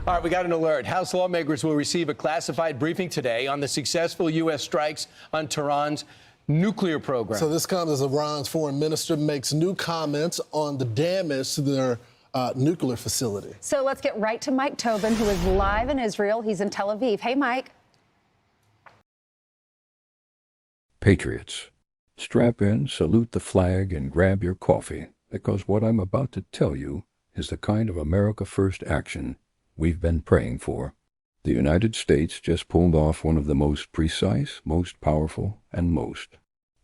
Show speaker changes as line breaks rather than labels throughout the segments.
All right, we got an alert. House lawmakers will receive a classified briefing today on the successful U.S. strikes on Tehran's nuclear program.
So this comes as Iran's foreign minister makes new comments on the damage to their nuclear facility.
So let's get right to Mike Tobin, who is live in Israel. He's in Tel Aviv. Hey, Mike.
Patriots, strap in, salute the flag, and grab your coffee, because what I'm about to tell you is the kind of America First action we've been praying for. The United States just pulled off one of the most precise, most powerful, and most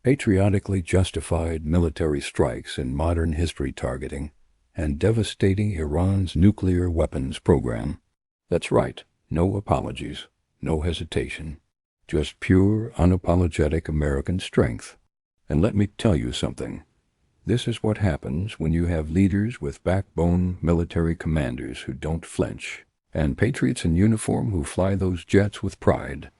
patriotically justified military strikes in modern history, targeting and devastating Iran's nuclear weapons program. That's right, no apologies, no hesitation, just pure, unapologetic American strength. And let me tell you something. This is what happens when you have leaders with backbone military commanders who don't flinch, and patriots in uniform who fly those jets with pride.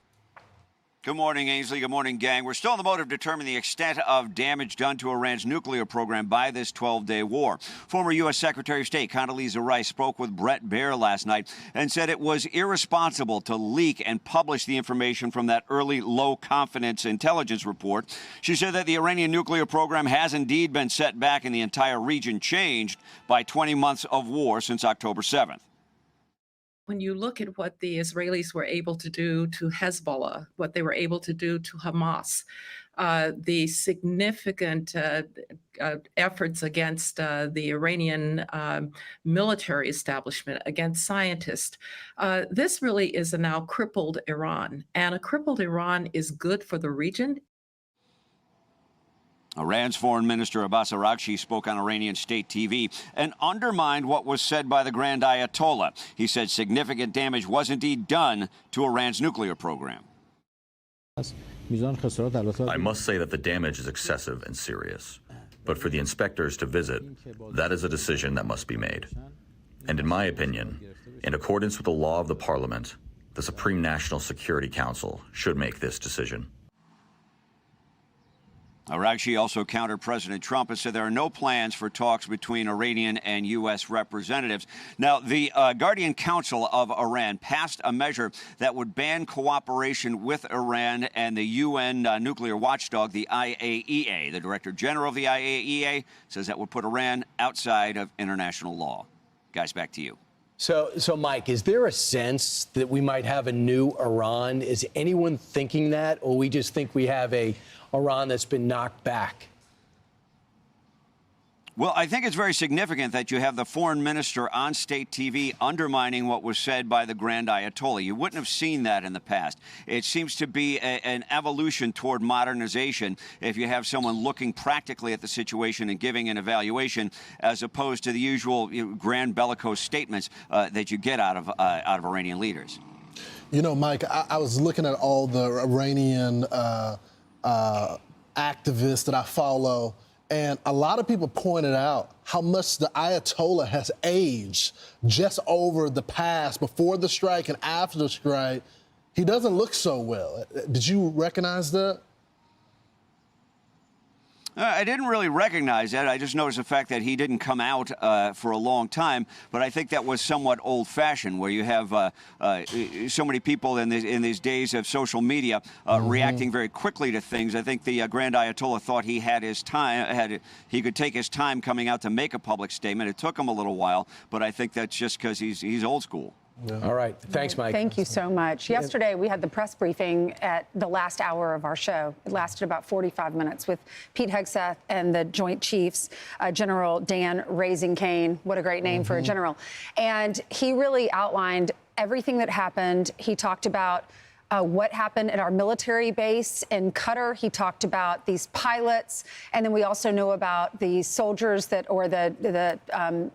Good morning, Ainsley. Good morning, gang. We're still in the mode of determining the extent of damage done to Iran's nuclear program by this 12-day war. Former U.S. Secretary of State Condoleezza Rice spoke with Bret Baier last night and said it was irresponsible to leak and publish the information from that early low-confidence intelligence report. She said that the Iranian nuclear program has indeed been set back and the entire region changed by 20 months of war since October 7th.
When you look at what the Israelis were able to do to Hezbollah, what they were able to do to Hamas, the significant efforts against the Iranian military establishment, against scientists, this really is a now crippled Iran. And a crippled Iran is good for the region.
Iran's Foreign Minister Abbas Araghchi spoke on Iranian state TV and undermined what was said by the Grand Ayatollah. He said significant damage was indeed done to Iran's nuclear program.
I must say that the damage is excessive and serious. But for the inspectors to visit, that is a decision that must be made. And in my opinion, in accordance with the law of the parliament, the Supreme National Security Council should make this decision.
Araghchi also countered President Trump and said there are no plans for talks between Iranian and U.S. representatives. Now, the Guardian Council of Iran passed a measure that would ban cooperation with Iran and the UN nuclear watchdog, the IAEA. The Director General of the IAEA says that would put Iran outside of international law. Guys, back to you.
So, Mike, is there a sense that we might have a new Iran? Is anyone thinking that, or we just think we have a Iran that's been knocked back?
Well, I think it's very significant that you have the foreign minister on state TV undermining what was said by the Grand Ayatollah. You wouldn't have seen that in the past. It seems to be an evolution toward modernization if you have someone looking practically at the situation and giving an evaluation, as opposed to the usual grand bellicose statements that you get out of Iranian leaders.
You know, Mike, I was looking at all the Iranian activists that I follow, and a lot of people pointed out how much the Ayatollah has aged just over the past, before the strike and after the strike. He doesn't look so well. Did you recognize that?
I didn't really recognize that. I just noticed the fact that he didn't come out for a long time. But I think that was somewhat old-fashioned, where you have so many people in these days of social media reacting very quickly to things. I think the Grand Ayatollah thought he had his time, he could take his time coming out to make a public statement. It took him a little while, but I think that's just because he's old school.
Yeah. All right. Thanks, Mike.
Thank you so much. Yesterday, we had the press briefing at the last hour of our show. It lasted about 45 minutes with Pete Hegseth and the Joint Chiefs, General Dan Raising Cane. What a great name for a general. And he really outlined everything that happened. He talked about what happened at our military base in Qatar. He talked about these pilots. And then we also know about the soldiers or the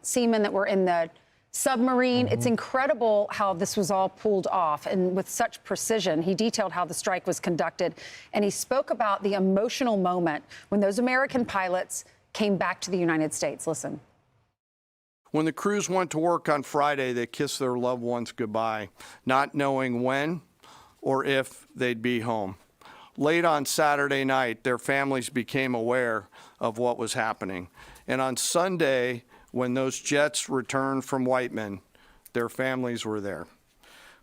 seamen that were in the submarine. It's incredible how this was all pulled off, and with such precision. He detailed how the strike was conducted, and he spoke about the emotional moment when those American pilots came back to the United States. Listen.
When the crews went to work on Friday, they kissed their loved ones goodbye, not knowing when or if they'd be home. Late on Saturday night, their families became aware of what was happening. And on Sunday, when those jets returned from Whiteman, their families were there.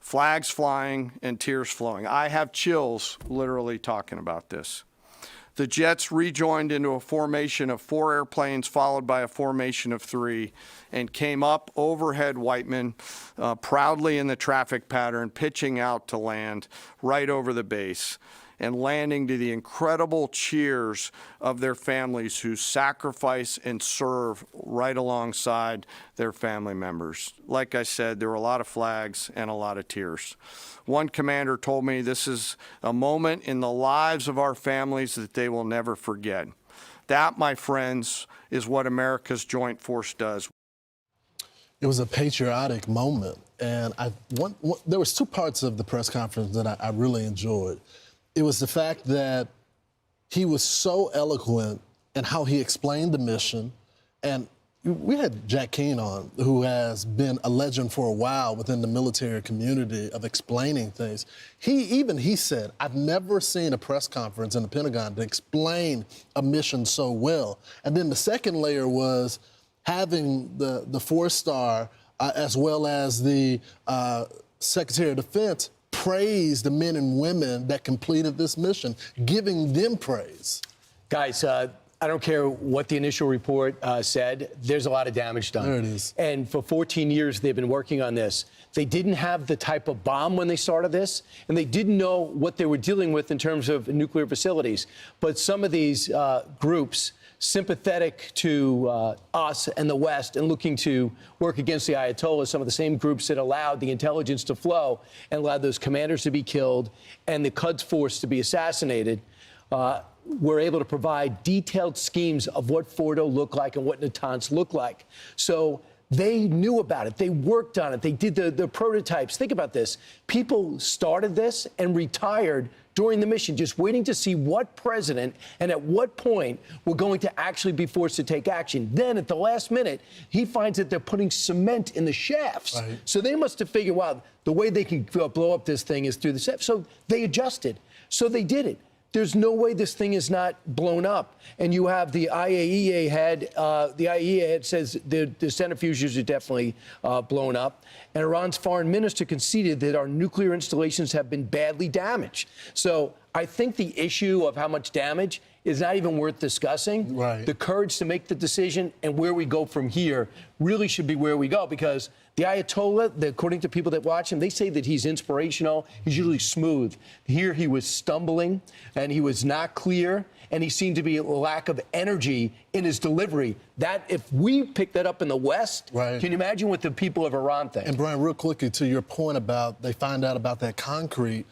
Flags flying and tears flowing. I have chills literally talking about this. The jets rejoined into a formation of 4 airplanes followed by a formation of 3 and came up overhead Whiteman, proudly in the traffic pattern, pitching out to land right over the base and landing to the incredible cheers of their families who sacrifice and serve right alongside their family members. Like I said, there were a lot of flags and a lot of tears. One commander told me this is a moment in the lives of our families that they will never forget. That, my friends, is what America's Joint Force does.
It was a patriotic moment, and there was 2 parts of the press conference that I really enjoyed. It was the fact that he was so eloquent in how he explained the mission. And we had Jack Keane on, who has been a legend for a while within the military community of explaining things. He said, I've never seen a press conference in the Pentagon to explain a mission so well. And then the second layer was having the 4-star as well as the Secretary of Defense praise the men and women that completed this mission, giving them praise.
Guys, I don't care what the initial report said. There's a lot of damage done.
There it is.
And for 14 years, they've been working on this. They didn't have the type of bomb when they started this, and they didn't know what they were dealing with in terms of nuclear facilities. But some of these groups, sympathetic to us and the West and looking to work against the Ayatollah, some of the same groups that allowed the intelligence to flow and allowed those commanders to be killed and the Quds Force to be assassinated, were able to provide detailed schemes of what Fordo looked like and what Natanz looked like. So they knew about it. They worked on it. They did the prototypes. Think about this. People started this and retired during the mission, just waiting to see what president and at what point we're going to actually be forced to take action. Then at the last minute, he finds that they're putting cement in the shafts.
Right.
So they must have figured, wow, the way they can blow up this thing is through the shaft. So they adjusted. So they did it. There's no way this thing is not blown up. And you have the IAEA head. The IAEA head says the centrifuges are definitely blown up. And Iran's foreign minister conceded that our nuclear installations have been badly damaged. So I think the issue of how much damage is not even worth discussing.
Right.
The courage to make the decision and where we go from here really should be where we go, because the Ayatollah, according to people that watch him, they say that he's inspirational. He's usually smooth. Here he was stumbling and he was not clear, and he seemed to be a lack of energy in his delivery. That, if we pick that up in the West,
right,
can you imagine what the people of Iran think?
And Brian, real quickly to your point about they find out about that concrete,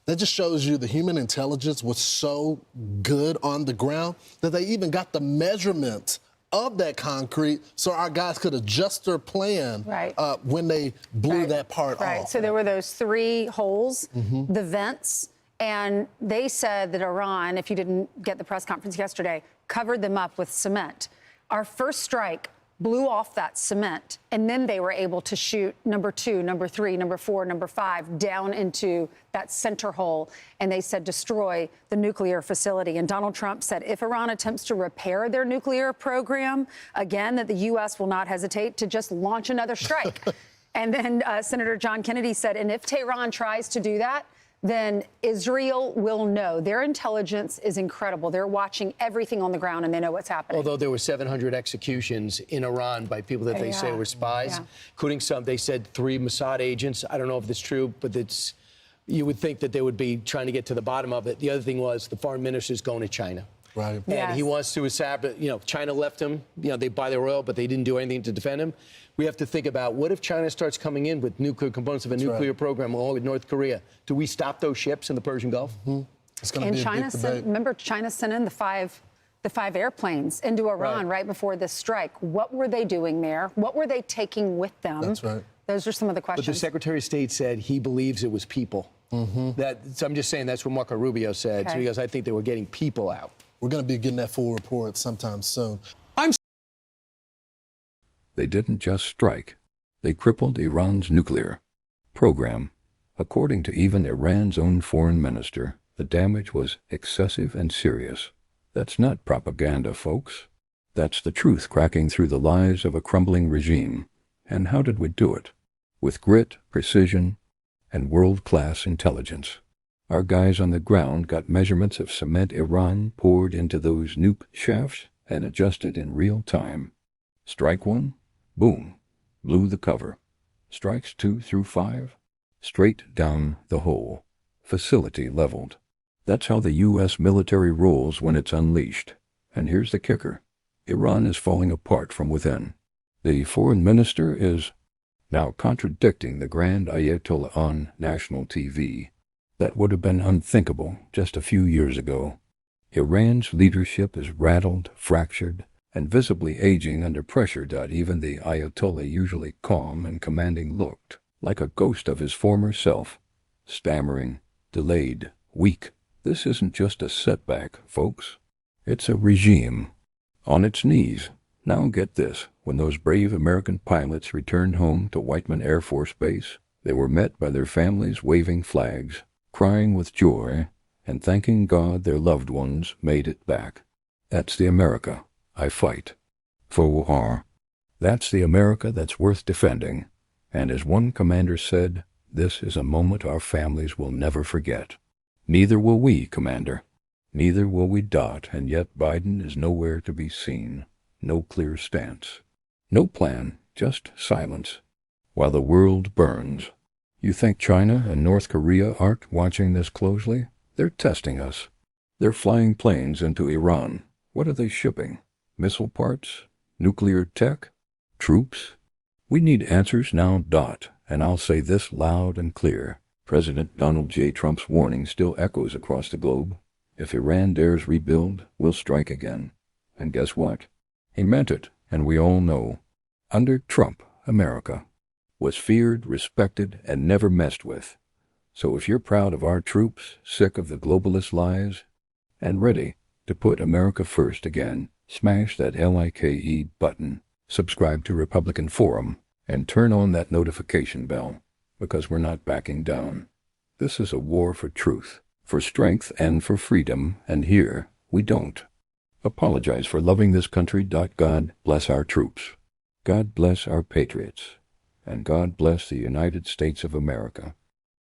that just shows you the human intelligence was so good on the ground that they even got the measurements of that concrete so our guys could adjust their plan when they blew that part off.
Right, so there were those 3 holes, the vents, and they said that Iran, if you didn't get the press conference yesterday, covered them up with cement. Our first strike blew off that cement, and then they were able to shoot number 2, number 3, number 4, number 5 down into that center hole, and they said destroy the nuclear facility. And Donald Trump said if Iran attempts to repair their nuclear program, again, that the U.S. will not hesitate to just launch another strike. And then Senator John Kennedy said, and if Tehran tries to do that, then Israel will know. Their intelligence is incredible. They're watching everything on the ground, and they know what's happening.
Although there were 700 executions in Iran by people that they say were spies, including some, they said 3 Mossad agents. I don't know if that's true, but it's, you would think that they would be trying to get to the bottom of it. The other thing was the foreign minister's going to China.
Right.
And he wants to establish, China left him, they buy their oil, but they didn't do anything to defend him. We have to think about, what if China starts coming in with nuclear components of a nuclear program along with North Korea? Do we stop those ships in the Persian Gulf?
It's going to be a big debate.
Remember, China sent in the five airplanes into Iran right before this strike. What were they doing there? What were they taking with them?
That's right.
Those are some of the questions.
But the Secretary of State said he believes it was people. So I'm just saying that's what Marco Rubio said.
Okay.
So because I think they were getting people out.
We're going to be getting that full report sometime soon.
They didn't just strike. They crippled Iran's nuclear program. According to even Iran's own foreign minister, the damage was excessive and serious. That's not propaganda, folks. That's the truth cracking through the lies of a crumbling regime. And how did we do it? with grit, precision, and world-class intelligence. Our guys on the ground got measurements of cement Iran poured into those nuke shafts and adjusted in real time. Strike 1, boom, blew the cover. Strikes 2 through 5, straight down the hole. Facility leveled. That's how the U.S. military rolls when it's unleashed. And here's the kicker. Iran is falling apart from within. The foreign minister is now contradicting the Grand Ayatollah on national TV. That would have been unthinkable just a few years ago. Iran's leadership is rattled, fractured, and visibly aging under pressure. Even the Ayatollah, usually calm and commanding, looked like a ghost of his former self, stammering, delayed, weak. This isn't just a setback, folks. It's a regime on its knees. Now get this, when those brave American pilots returned home to Whiteman Air Force Base, they were met by their families waving flags, crying with joy, and thanking God their loved ones made it back. That's the America I fight for. That's the America that's worth defending. And as one commander said, this is a moment our families will never forget. Neither will we, Commander. Neither will we. And yet Biden is nowhere to be seen. No clear stance. No plan, just silence. While the world burns. You think China and North Korea aren't watching this closely? They're testing us. They're flying planes into Iran. What are they shipping? Missile parts? Nuclear tech? Troops? We need answers now. And I'll say this loud and clear. President Donald J. Trump's warning still echoes across the globe. If Iran dares rebuild, we'll strike again. And guess what? He meant it, and we all know. Under Trump, America was feared, respected, and never messed with. So if you're proud of our troops, sick of the globalist lies, and ready to put America first again, smash that LIKE button, subscribe to Republican Forum, and turn on that notification bell, because we're not backing down. This is a war for truth, for strength, and for freedom, and here we don't apologize for loving this country. God bless our troops. God bless our patriots. And God bless the United States of America.